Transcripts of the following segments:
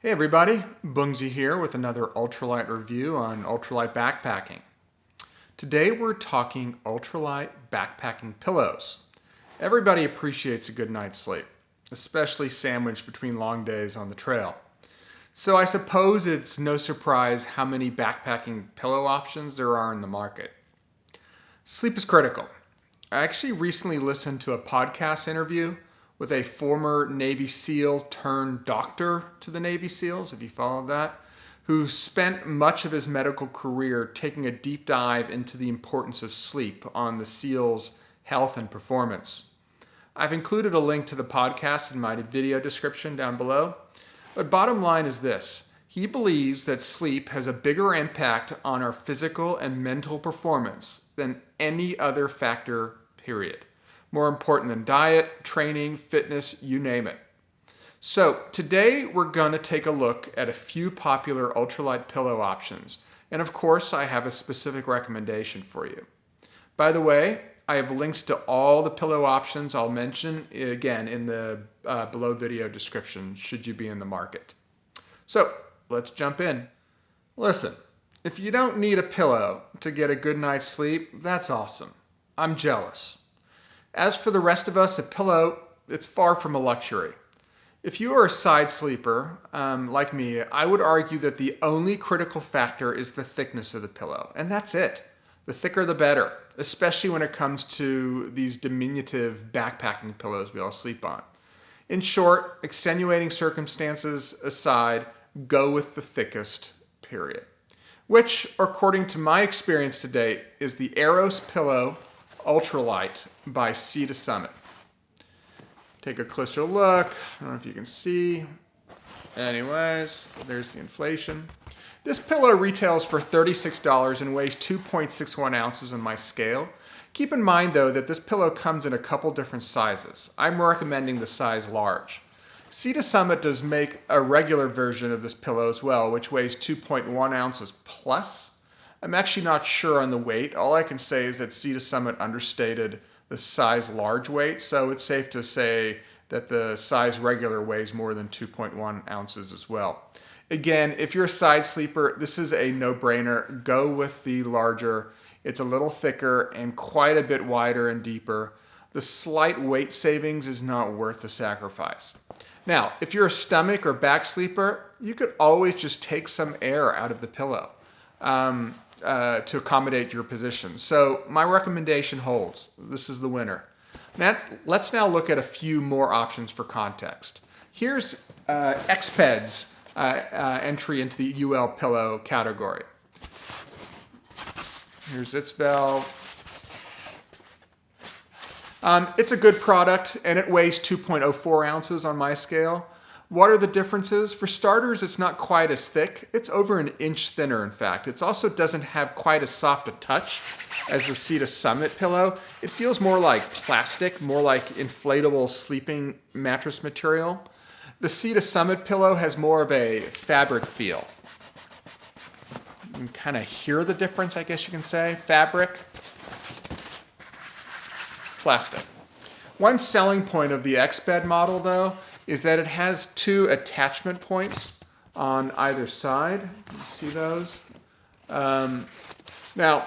Hey everybody, Bungzy here with another Ultralight review on Ultralight backpacking. Today we're talking Ultralight backpacking pillows. Everybody appreciates a good night's sleep, especially sandwiched between long days on the trail. So I suppose it's no surprise how many backpacking pillow options there are in the market. Sleep is critical. I actually recently listened to a podcast interview with a former Navy SEAL turned doctor to the Navy SEALs, if you followed that, who spent much of his medical career taking a deep dive into the importance of sleep on the SEALs' health and performance. I've included a link to the podcast in my video description down below. But bottom line is this: he believes that sleep has a bigger impact on our physical and mental performance than any other factor, period. More important than diet, training, fitness, you name it. So today we're going to take a look at a few popular ultralight pillow options. And of course, I have a specific recommendation for you. By the way, I have links to all the pillow options I'll mention, again, in the below video description, should you be in the market. So let's jump in. Listen, if you don't need a pillow to get a good night's sleep, that's awesome. I'm jealous. As for the rest of us, a pillow, it's far from a luxury. If you are a side sleeper, like me, I would argue that the only critical factor is the thickness of the pillow, and that's it. The thicker the better, especially when it comes to these diminutive backpacking pillows we all sleep on. In short, extenuating circumstances aside, go with the thickest, period. Which, according to my experience to date, is the Aeros Pillow Ultralight by Sea to Summit. Take a closer look. I don't know if you can see. Anyways, there's the inflation. This pillow retails for $36 and weighs 2.61 ounces on my scale. Keep in mind though that this pillow comes in a couple different sizes. I'm recommending the size large. Sea to Summit does make a regular version of this pillow as well, which weighs 2.1 ounces plus. I'm actually not sure on the weight. All I can say is that Sea to Summit understated the size large weight, so it's safe to say that the size regular weighs more than 2.1 ounces as well. Again, if you're a side sleeper, this is a no-brainer. Go with the larger. It's a little thicker and quite a bit wider and deeper. The slight weight savings is not worth the sacrifice. Now, if you're a stomach or back sleeper, you could always just take some air out of the pillow to accommodate your position. So my recommendation holds. This is the winner. Now, let's now look at a few more options for context. Here's Xpeds entry into the UL pillow category. Here's its valve. It's a good product, and it weighs 2.04 ounces on my scale. What are the differences? For starters, it's not quite as thick. It's over an inch thinner, in fact. It also doesn't have quite as soft a touch as the Sea to Summit pillow. It feels more like plastic, more like inflatable sleeping mattress material. The Sea to Summit pillow has more of a fabric feel. You can kind of hear the difference, I guess you can say. Fabric, plastic. One selling point of the Xped model, though, is that it has two attachment points on either side. You see those? Now,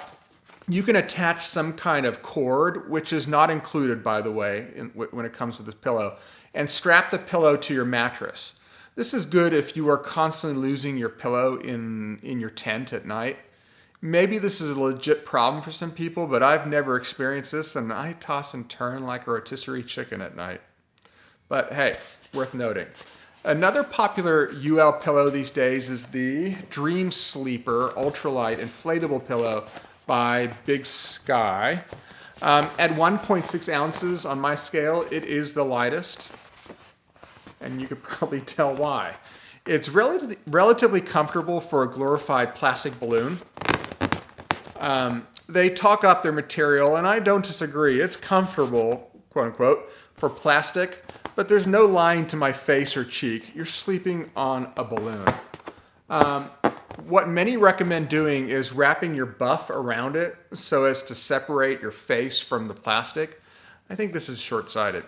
you can attach some kind of cord, which is not included, by the way, when it comes with this pillow, and strap the pillow to your mattress. This is good if you are constantly losing your pillow in your tent at night. Maybe this is a legit problem for some people, but I've never experienced this, and I toss and turn like a rotisserie chicken at night. But hey, worth noting. Another popular UL pillow these days is the Dream Sleeper Ultralight Inflatable Pillow by Big Sky. At 1.6 ounces on my scale, it is the lightest, and you could probably tell why. It's relatively comfortable for a glorified plastic balloon. They talk up their material, and I don't disagree. It's comfortable, quote unquote, for plastic, but there's no lying to my face or cheek. You're sleeping on a balloon. What many recommend doing is wrapping your buff around it so as to separate your face from the plastic. I think this is short-sighted.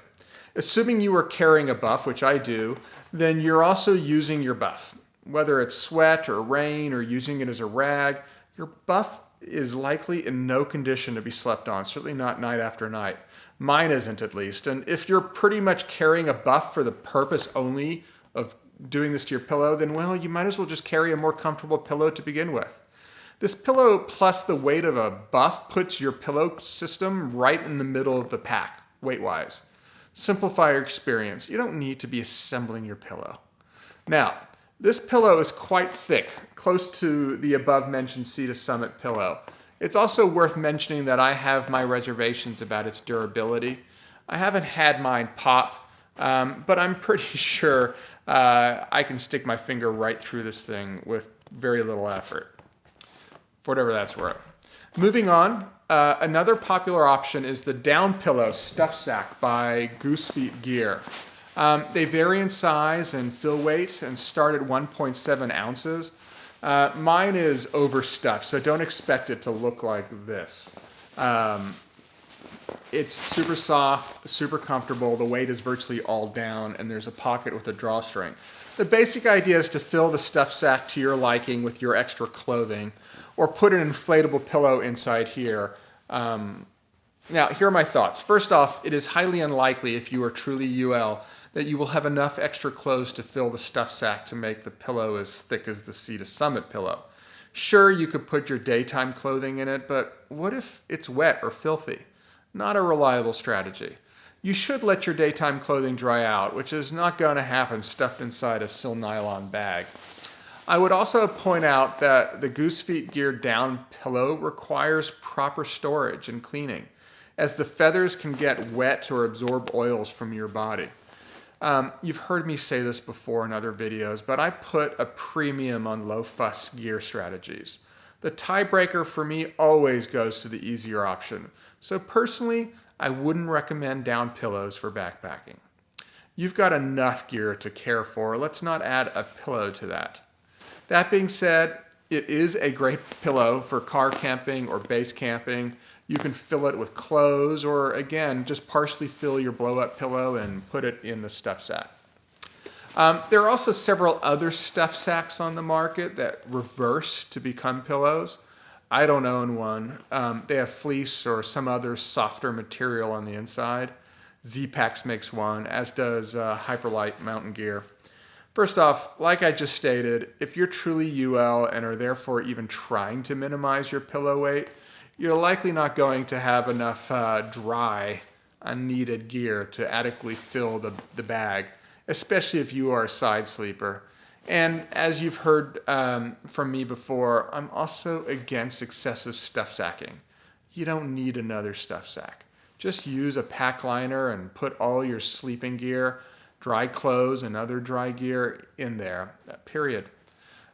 Assuming you are carrying a buff, which I do, then you're also using your buff. Whether it's sweat or rain or using it as a rag, your buff is likely in no condition to be slept on, certainly not night after night. Mine isn't, at least. And if you're pretty much carrying a buff for the purpose only of doing this to your pillow, then well, you might as well just carry a more comfortable pillow to begin with. This pillow plus the weight of a buff puts your pillow system right in the middle of the pack, weight-wise. Simplify your experience. You don't need to be assembling your pillow. Now, this pillow is quite thick, close to the above-mentioned Sea to Summit pillow. It's also worth mentioning that I have my reservations about its durability. I haven't had mine pop, but I'm pretty sure I can stick my finger right through this thing with very little effort, for whatever that's worth. Moving on, another popular option is the down pillow stuff sack by Goose Gear. They vary in size and fill weight and start at 1.7 ounces. Mine is overstuffed, so don't expect it to look like this. It's super soft, super comfortable. The weight is virtually all down, and there's a pocket with a drawstring. The basic idea is to fill the stuff sack to your liking with your extra clothing, or put an inflatable pillow inside here. Now, here are my thoughts. First off, it is highly unlikely, if you are truly UL, that you will have enough extra clothes to fill the stuff sack to make the pillow as thick as the Sea to Summit pillow. Sure, you could put your daytime clothing in it, but what if it's wet or filthy? Not a reliable strategy. You should let your daytime clothing dry out, which is not going to happen stuffed inside a sil nylon bag. I would also point out that the Goose Gear down pillow requires proper storage and cleaning, as the feathers can get wet or absorb oils from your body. You've heard me say this before in other videos, but I put a premium on low-fuss gear strategies. The tiebreaker for me always goes to the easier option, so personally, I wouldn't recommend down pillows for backpacking. You've got enough gear to care for, let's not add a pillow to that. That being said, it is a great pillow for car camping or base camping. You can fill it with clothes, or again, just partially fill your blow-up pillow and put it in the stuff sack. There are also several other stuff sacks on the market that reverse to become pillows. I don't own one. They have fleece or some other softer material on the inside. Z-Packs makes one, as does Hyperlight Mountain Gear. First off, like I just stated, if you're truly UL and are therefore even trying to minimize your pillow weight, you're likely not going to have enough dry, unneeded gear to adequately fill the bag, especially if you are a side sleeper. And as you've heard from me before, I'm also against excessive stuff sacking. You don't need another stuff sack. Just use a pack liner and put all your sleeping gear, dry clothes, and other dry gear in there, period.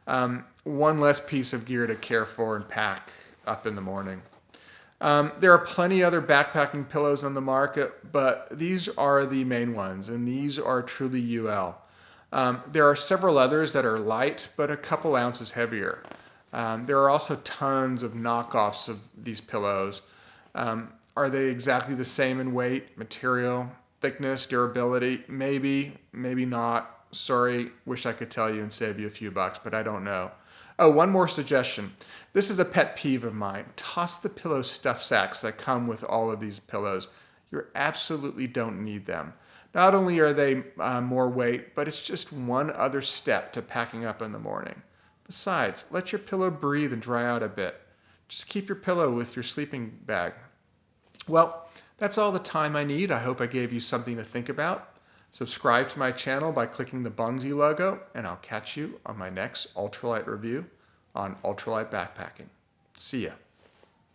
One less piece of gear to care for and pack up in the morning. There are plenty other backpacking pillows on the market, but these are the main ones, and these are truly UL. There are several others that are light, but a couple ounces heavier. There are also tons of knockoffs of these pillows. Are they exactly the same in weight, material, thickness, durability? Maybe, maybe not. Sorry, wish I could tell you and save you a few bucks, but I don't know. Oh, one more suggestion. This is a pet peeve of mine. Toss the pillow stuff sacks that come with all of these pillows. You absolutely don't need them. Not only are they more weight, but it's just one other step to packing up in the morning. Besides, let your pillow breathe and dry out a bit. Just keep your pillow with your sleeping bag. Well, that's all the time I need. I hope I gave you something to think about. Subscribe to my channel by clicking the Bungzy logo, and I'll catch you on my next Ultralight review on Ultralight backpacking. See ya.